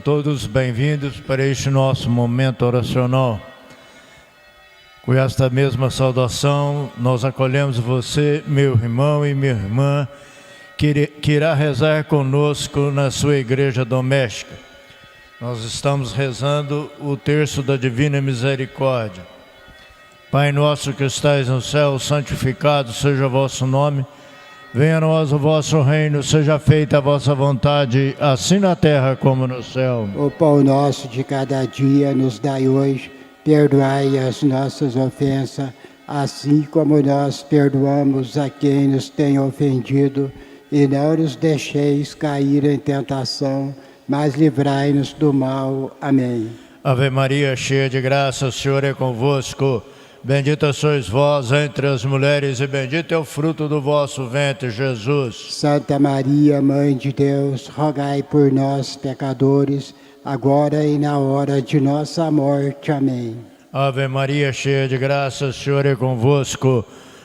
todos bem-vindos para este nosso momento oracional. Com esta mesma saudação, nós acolhemos você, meu irmão e minha irmã, que irá rezar conosco na sua igreja doméstica. Nós estamos rezando o terço da Divina Misericórdia. Pai nosso que estais no céu, santificado seja o vosso nome. Venha a nós o vosso reino, seja feita a vossa vontade, assim na terra como no céu. O pão nosso de cada dia nos dai hoje, perdoai as nossas ofensas, assim como nós perdoamos a quem nos tem ofendido, e não nos deixeis cair em tentação, mas livrai-nos do mal. Amém. Ave Maria, cheia de graça, o Senhor é convosco. Bendita sois vós entre as mulheres e bendito é o fruto do vosso ventre, Jesus. Santa Maria, Mãe de Deus, rogai por nós, pecadores, agora e na hora de nossa morte. Amém. Ave Maria, cheia de graça, o Senhor é convosco.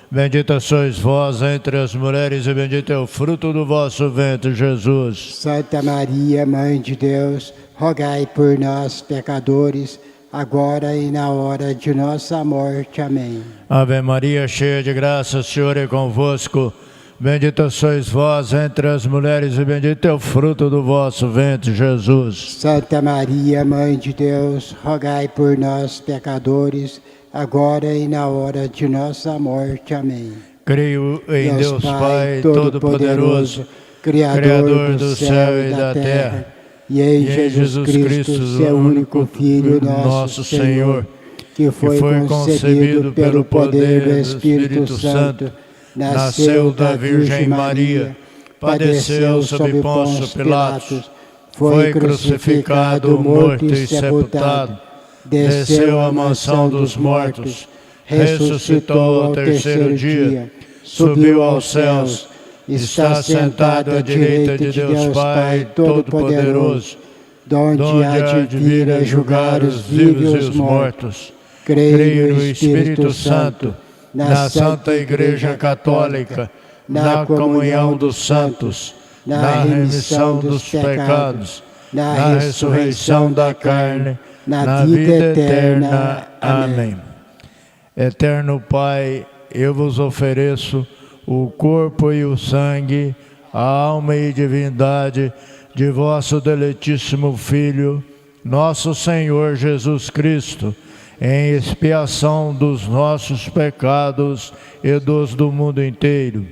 Bendita sois vós entre as mulheres e bendito é o fruto do vosso ventre, Jesus. Santa Maria, Mãe de Deus, rogai por nós, pecadores, agora e na hora de nossa morte. Amém. Ave Maria, cheia de graça, o Senhor é convosco. Bendita sois vós entre as mulheres e bendito é o fruto do vosso ventre, Jesus. Santa Maria, Mãe de Deus, rogai por nós, pecadores, agora e na hora de nossa morte. Amém. Creio em Deus Pai Todo-Poderoso, Criador do céu e da terra, e em Jesus Cristo, seu único Filho, nosso Senhor, que foi concebido pelo poder do Espírito Santo, nasceu da Virgem Maria, padeceu sob Pôncio Pilatos, foi crucificado, morto e sepultado, desceu à mansão dos mortos, ressuscitou ao terceiro dia, subiu aos céus, está sentado à direita de Deus Pai Todo-Poderoso, donde há de vir a julgar os vivos e os mortos. Creio no Espírito Santo, na Santa Igreja Católica, na comunhão dos santos, na remissão dos pecados, na ressurreição da carne, na vida eterna. Amém. Eterno Pai, eu vos ofereço o corpo e o sangue, a alma e divindade de vosso deletíssimo Filho, nosso Senhor Jesus Cristo, em expiação dos nossos pecados e dos do mundo inteiro.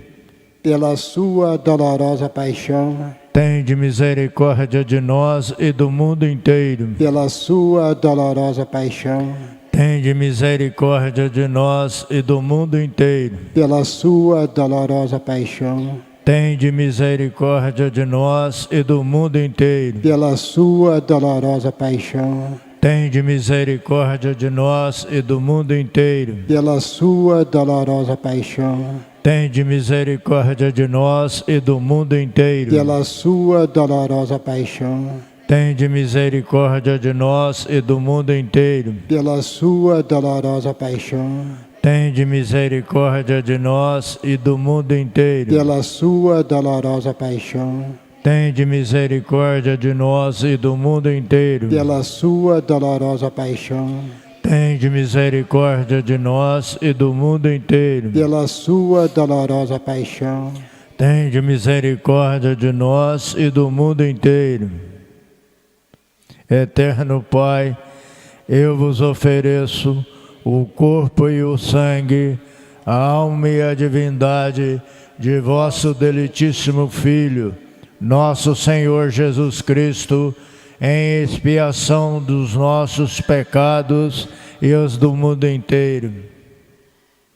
Pela sua dolorosa paixão, tende misericórdia de nós e do mundo inteiro. Pela sua dolorosa paixão, tende misericórdia de nós e do mundo inteiro. Pela sua dolorosa paixão, tende misericórdia de nós e do mundo inteiro. Pela sua dolorosa paixão, tende misericórdia de nós e do mundo inteiro. Pela sua dolorosa paixão, tende misericórdia de nós e do mundo inteiro. Pela sua dolorosa paixão, tende misericórdia de nós e do mundo inteiro. Pela sua dolorosa paixão, tende misericórdia de nós e do mundo inteiro. Pela sua dolorosa paixão, tende misericórdia de nós e do mundo inteiro. Pela sua dolorosa paixão, tende misericórdia de nós e do mundo inteiro. Pela sua dolorosa paixão, tende misericórdia de nós e do mundo inteiro. Eterno Pai, eu vos ofereço o corpo e o sangue, a alma e a divindade de vosso deletíssimo Filho, nosso Senhor Jesus Cristo, em expiação dos nossos pecados e os do mundo inteiro.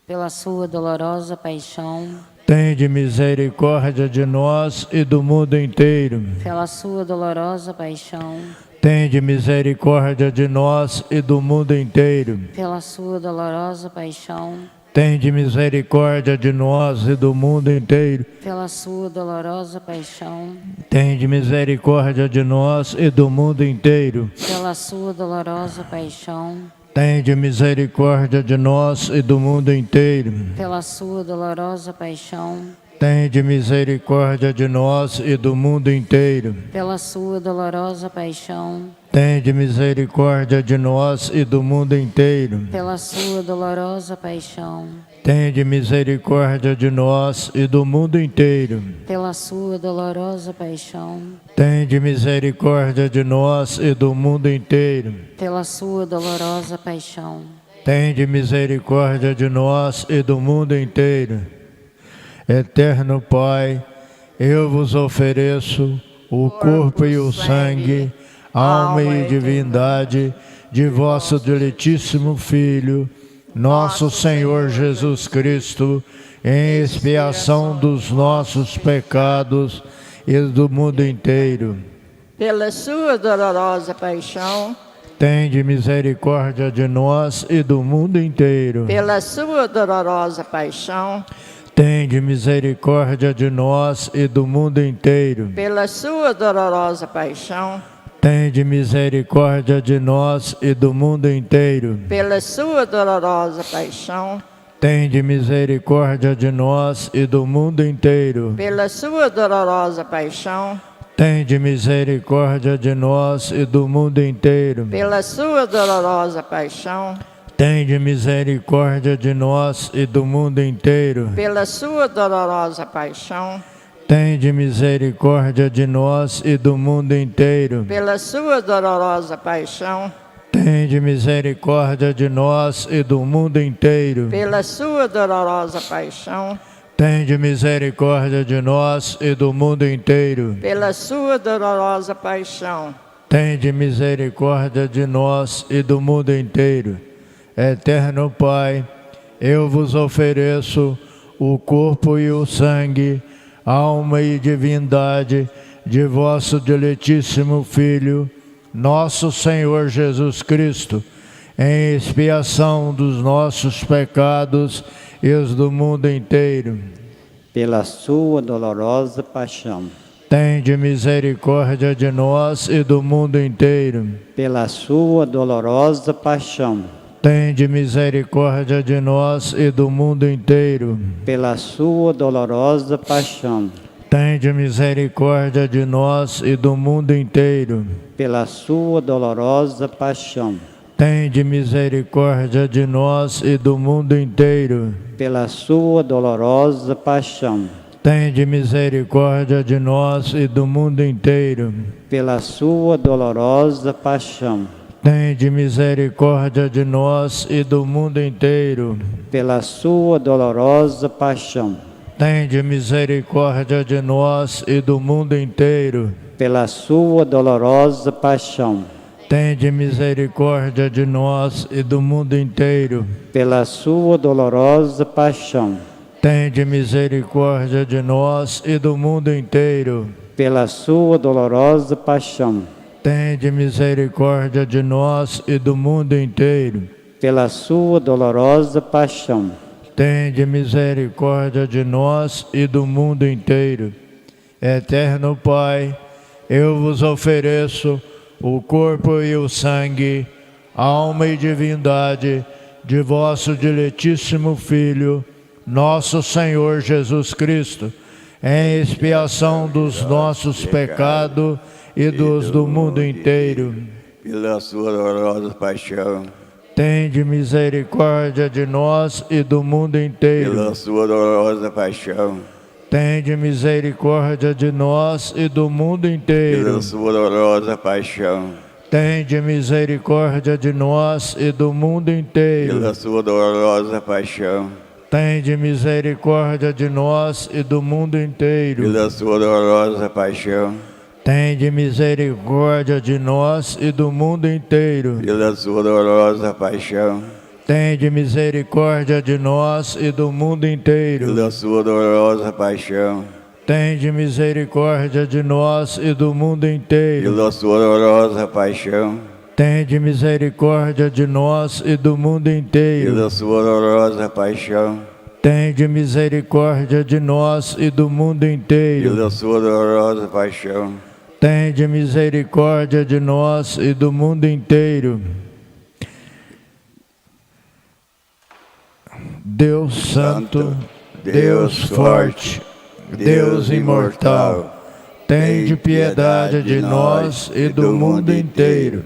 Pela sua dolorosa paixão, tende misericórdia de nós e do mundo inteiro. Pela sua dolorosa paixão, tende misericórdia de nós e do mundo inteiro. Pela sua dolorosa paixão, tende misericórdia de nós e do mundo inteiro. Pela sua dolorosa paixão, tende misericórdia de nós e do mundo inteiro. Pela sua dolorosa paixão, tende misericórdia de nós e do mundo inteiro. Pela sua dolorosa paixão, tende misericórdia de nós e do mundo inteiro. Pela sua dolorosa paixão, Tende misericórdia de nós e do mundo inteiro. pela sua dolorosa paixão, Tende misericórdia de nós e do mundo inteiro. pela sua dolorosa paixão, Tende misericórdia de nós e do mundo inteiro. pela sua dolorosa paixão, Tende misericórdia de nós e do mundo inteiro. Eterno Pai, eu vos ofereço o corpo e o sangue, alma e divindade de vosso diletíssimo Filho, nosso Senhor Jesus Cristo, em expiação dos nossos pecados e do mundo inteiro. Pela sua dolorosa paixão, Tende misericórdia de nós e do mundo inteiro. pela sua dolorosa paixão, Tende misericórdia de nós e do mundo inteiro. pela sua dolorosa paixão, Tende misericórdia de nós e do mundo inteiro. pela sua dolorosa paixão, Tende misericórdia de nós e do mundo inteiro. pela sua dolorosa paixão, Tende misericórdia de nós e do mundo inteiro. pela sua dolorosa paixão, Tende misericórdia de nós e do mundo inteiro. pela sua dolorosa paixão, Tende misericórdia de nós e do mundo inteiro. pela sua dolorosa paixão, Tende misericórdia de nós e do mundo inteiro. pela sua dolorosa paixão, Tende misericórdia de nós e do mundo inteiro. pela sua dolorosa paixão, Tende misericórdia de nós e do mundo inteiro. Eterno Pai, eu vos ofereço o corpo e o sangue, alma e divindade de vosso diletíssimo Filho, nosso Senhor Jesus Cristo, em expiação dos nossos pecados e os do mundo inteiro. Pela sua dolorosa paixão, Tende misericórdia de nós e do mundo inteiro. pela sua dolorosa paixão, Tende misericórdia de nós e do mundo inteiro. pela sua dolorosa paixão, Tende misericórdia de nós e do mundo inteiro. pela sua dolorosa paixão, Tende misericórdia de nós e do mundo inteiro. pela sua dolorosa paixão, Tende misericórdia de nós e do mundo inteiro. pela sua dolorosa paixão, Tende misericórdia de nós e do mundo inteiro. pela sua dolorosa paixão, Tende misericórdia de nós e do mundo inteiro. pela sua dolorosa paixão, Tende misericórdia de nós e do mundo inteiro. pela sua dolorosa paixão, Tende misericórdia de nós e do mundo inteiro. pela sua dolorosa paixão, Tende misericórdia de nós e do mundo inteiro. pela sua dolorosa paixão, Tende misericórdia de nós e do mundo inteiro. Eterno Pai, eu vos ofereço o corpo e o sangue, alma e divindade de vosso diletíssimo Filho, nosso Senhor Jesus Cristo, em expiação dos nossos pecados e dos do mundo inteiro. Pela sua dolorosa paixão, Tende misericórdia de nós e do mundo inteiro. pela sua dolorosa paixão, Tende misericórdia de nós e do mundo inteiro. pela sua dolorosa paixão, Tende misericórdia de nós e do mundo inteiro. pela sua dolorosa paixão, Tende misericórdia de nós e do mundo inteiro. pela sua dolorosa paixão, Tende misericórdia de nós e do mundo inteiro. pela sua dolorosa paixão, Tende misericórdia de nós e do mundo inteiro. pela sua dolorosa paixão, Tende misericórdia de nós e do mundo inteiro. pela sua dolorosa paixão, Tende misericórdia de nós e do mundo inteiro. pela sua dolorosa paixão, Tende misericórdia de nós e do mundo inteiro. pela sua dolorosa paixão, Tende misericórdia de nós e do mundo inteiro. Deus Santo, Deus forte, Deus imortal, tende piedade de nós e do mundo inteiro.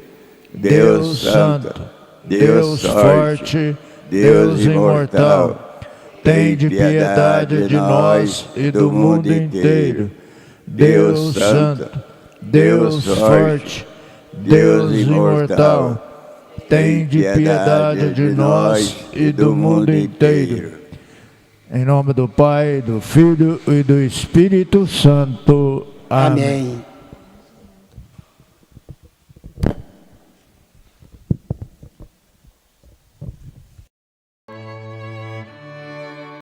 Deus santo, Deus forte, Deus imortal, tende piedade de nós e do mundo inteiro. Deus santo, Deus forte, Deus imortal, tende piedade de nós e do mundo inteiro. Em nome do Pai, do Filho e do Espírito Santo. Amém. Amém.